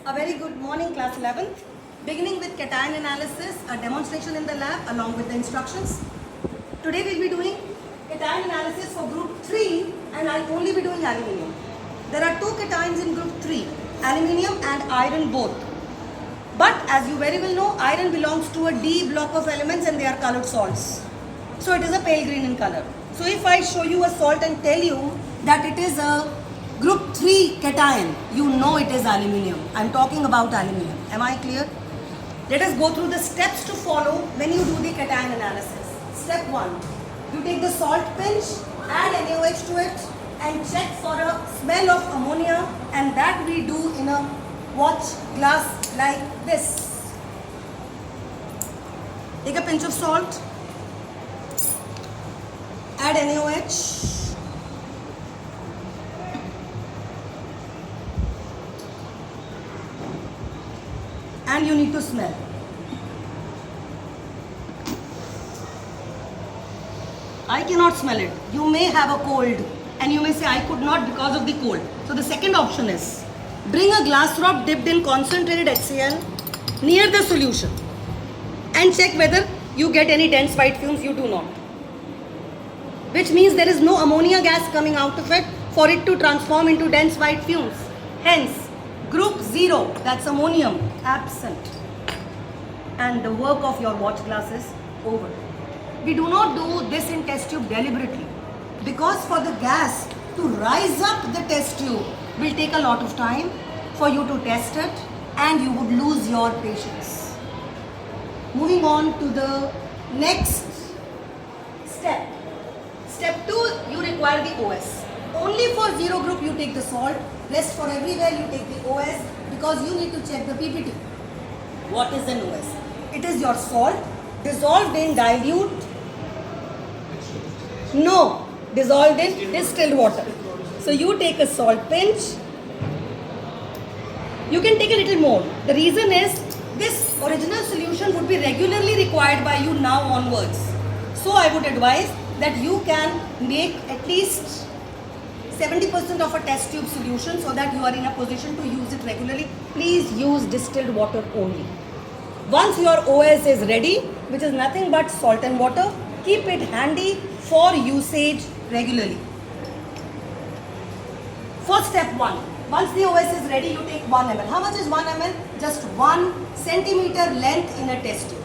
A very good morning, class 11th. Beginning with cation analysis, a demonstration in the lab along with the instructions. Today we'll be doing cation analysis for group 3 and I'll only be doing aluminium. There are two cations in group 3, aluminium and iron both. But as you very well know, iron belongs to a D block of elements and they are colored salts. So it is a pale green in color. So if I show you a salt and tell you that it is a group 3 cation, you know it is aluminium. I am talking about aluminium. Am I clear? Let us go through the steps to follow when you do the cation analysis. Step 1. You take the salt pinch, add NaOH to it and check for a smell of ammonia, and that we do in a watch glass like this. Take a pinch of salt, add NaOH, and you need to smell. I cannot smell it. You may have a cold and you may say I could not because of the cold. So the second option is bring a glass drop dipped in concentrated HCl near the solution and check whether you get any dense white fumes. You do not. Which means there is no ammonia gas coming out of it for it to transform into dense white fumes. Hence, group 0, that's ammonium, absent. And the work of your watch glass is over. We do not do this in test tube deliberately because for the gas to rise up the test tube will take a lot of time for you to test it and you would lose your patience. Moving on to the next step. Step 2, you require the OS. Only for 0 group you take the salt, rest for everywhere you take the OS because you need to check the PPT. What is an OS? It is your salt dissolved in dilute. No, dissolved in distilled water. So you take a salt pinch. You can take a little more. The reason is this original solution would be regularly required by you now onwards. So I would advise that you can make at least 70% of a test tube solution so that you are in a position to use it regularly. Please use distilled water only. Once your OS is ready, which is nothing but salt and water, keep it handy for usage regularly. For step 1, once the OS is ready, you take 1 ml. How much is 1 ml? Just 1 centimeter length in a test tube.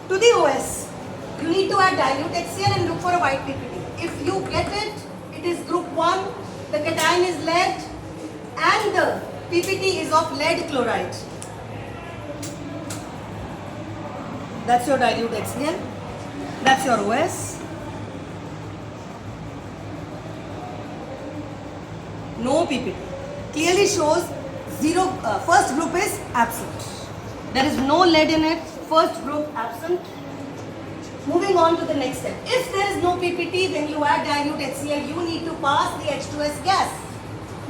To the OS, you need to add dilute HCl and look for a white PPT. If you get it, it is group 1, the cation is lead and the PPT is of lead chloride. That's your dilute HCl, that's your OS. No PPT. Clearly shows first group is absent. There is no lead in it, first group absent. Moving on to the next step. If there is no PPT, when you add dilute HCl, you need to pass the H2S gas.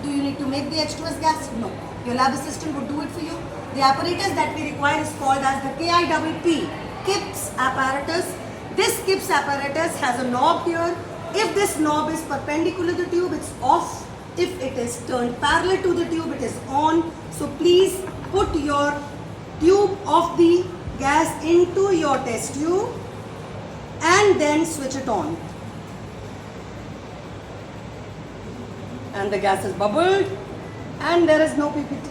Do you need to make the H2S gas? No. Your lab assistant would do it for you. The apparatus that we require is called as the KIPP, KIPS apparatus. This KIPS apparatus has a knob here. If this knob is perpendicular to the tube, it's off. If it is turned parallel to the tube, it is on. So please put your tube of the gas into your test tube and then switch it on. And the gas is bubbled and there is no PPT.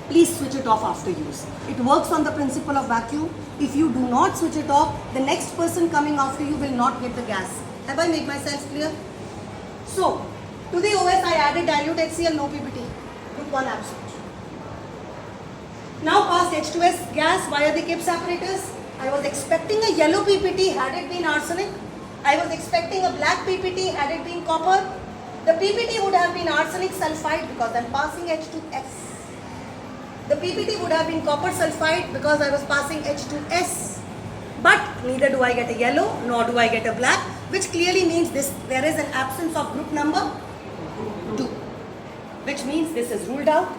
Please switch it off after use. It works on the principle of vacuum. If you do not switch it off, the next person coming after you will not get the gas. Have I made myself clear? So, to the OS I added dilute HCl, no PPT. Group 1 absent. Now past H2S gas via the KIPS apparatus. I was expecting a yellow PPT had it been arsenic. I was expecting a black PPT had it been copper. The PPT would have been arsenic sulfide because I am passing H2S. The PPT would have been copper sulfide because I was passing H2S. But neither do I get a yellow nor do I get a black, which clearly means there is an absence of group number 2. Which means this is ruled out.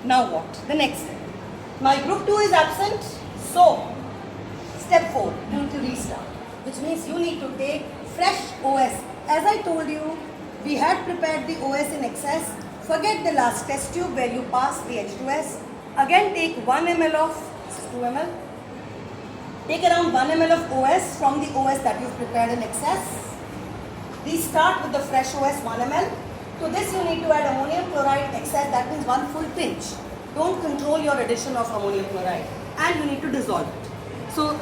Now what? The next step. My group 2 is absent. So step 4, you need to restart. Which means you need to take fresh OS. As I told you, We had prepared the OS in excess. Forget the last test tube where you pass the H2S. Again take 1 ml of 2 ml. Take around 1 ml of OS from the OS that you've prepared in excess. We start with the fresh OS 1 ml. To this you need to add ammonium chloride excess, that means 1 full pinch. Don't control your addition of ammonium chloride, and you need to dissolve it. So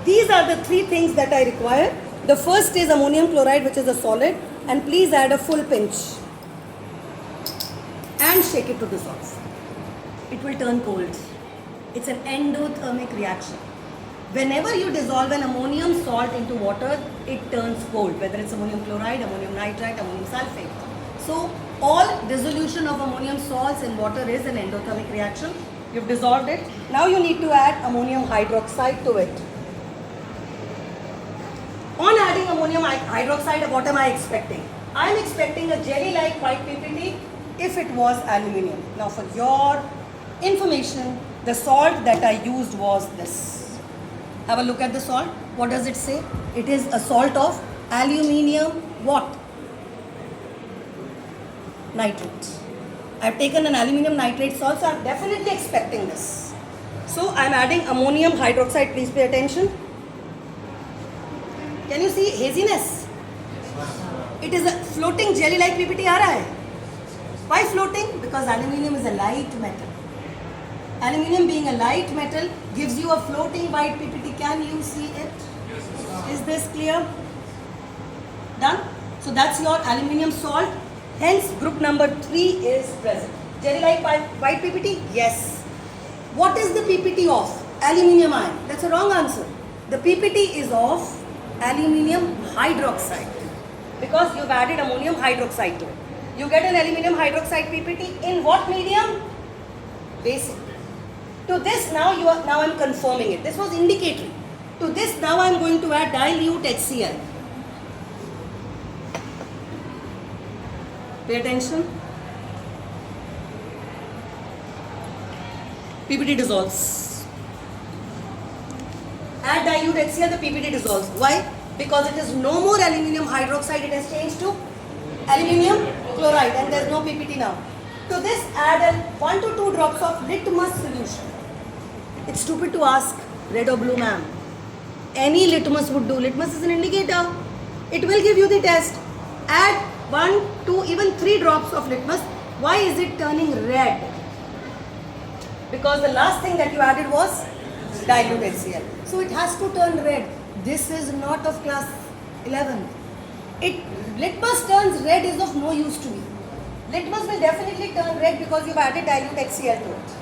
these are the 3 things that I require. The first is ammonium chloride, which is a solid, and please add a full pinch and shake it to dissolve. It will turn cold. It's an endothermic reaction. Whenever you dissolve an ammonium salt into water, it turns cold, whether it's ammonium chloride, ammonium nitrite, ammonium sulfate. So all dissolution of ammonium salts in water is an endothermic reaction. You've dissolved it. Now you need to add ammonium hydroxide to it. On adding ammonium hydroxide, what am I expecting? I am expecting a jelly-like white PPT if it was aluminium. Now for your information, the salt that I used was this. Have a look at the salt. What does it say? It is a salt of aluminium what? Nitrate. I have taken an aluminium nitrate salt, so I am definitely expecting this. So I am adding ammonium hydroxide. Please pay attention. Can you see haziness? It is a floating jelly-like PPT aa raha hai. Why floating? Because aluminium is a light metal. Aluminium being a light metal gives you a floating white PPT. Can you see it? Is this clear? Done? So that's your aluminium salt. Hence group number 3 is present. Jelly-like white PPT? Yes. What is the PPT of? Aluminium ion. That's a wrong answer. The PPT is of aluminium hydroxide, because you've added ammonium hydroxide to it. You get an aluminium hydroxide PPT in what medium? Basic. To this now I'm confirming it. This was indicatory. To this now I'm going to add dilute HCl. Pay attention. PPT dissolves. Add dilute HCl, the PPT dissolves. Why? Because it is no more aluminium hydroxide, it has changed to aluminium chloride, and there is no PPT now. To this add 1 to 2 drops of litmus solution. It's stupid to ask red or blue, ma'am. Any litmus would do. Litmus is an indicator. It will give you the test. Add 1, 2, even 3 drops of litmus. Why is it turning red? Because the last thing that you added was dilute HCl. So it has to turn red. This is not of class 11. Litmus turns red is of no use to me. Litmus will definitely turn red because you've added dilute HCl to it.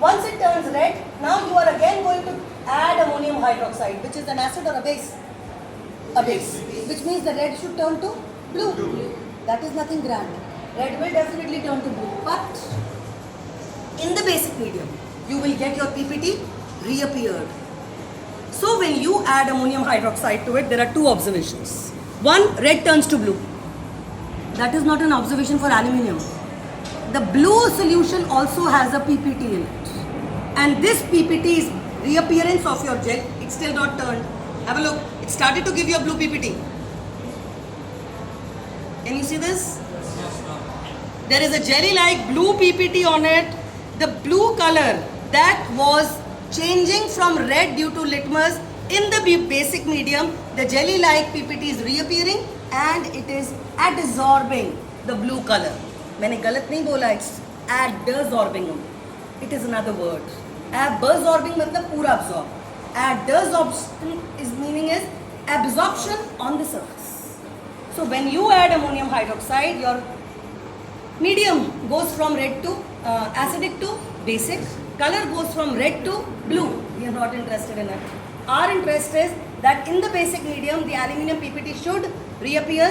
Once it turns red, now you are again going to add ammonium hydroxide, which is an acid or a base? A base. Which means the red should turn to blue. That is nothing grand. Red will definitely turn to blue. But in the basic medium, you will get your PPT reappeared. So when you add ammonium hydroxide to it, there are 2 observations. One, red turns to blue. That is not an observation for aluminium. The blue solution also has a PPT in it. And this PPT is reappearance of your gel. It's still not turned. Have a look. It started to give you a blue PPT. Can you see this? There is a jelly-like blue PPT on it. The blue color that was changing from red due to litmus in the basic medium, the jelly-like PPT is reappearing and it is adsorbing the blue color. मैंने गलत नहीं बोला, it's adsorbing. It is another word. Absorbing मतलब पूरा absorb. Adsorption is meaning is absorption on the surface. So when you add ammonium hydroxide, your medium goes from red to acidic to basic. Color goes from red to blue. We are not interested in it. Our interest is that in the basic medium, the aluminium PPT should reappear,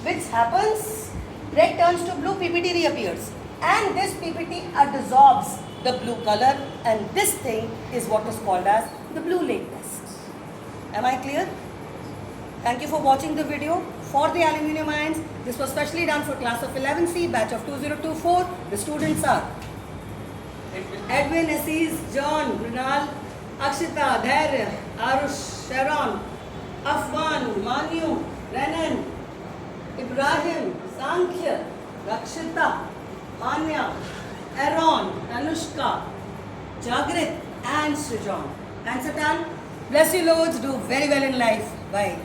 which happens, red turns to blue, PPT reappears. And this PPT adsorbs the blue color, and this thing is what is called as the blue lake test. Am I clear? Thank you for watching the video. For the aluminium ions, this was specially done for class of 11C, batch of 2024. The students are Edwin, Assis, John, Brunal, Akshita, Dhairya, Arush, Sharon, Afwan, Manu, Renan, Ibrahim, Sang. Rakshita, Anya, Aaron, Anushka, Jagrit and Srijan. Answer done. Bless you loads. Do very well in life. Bye.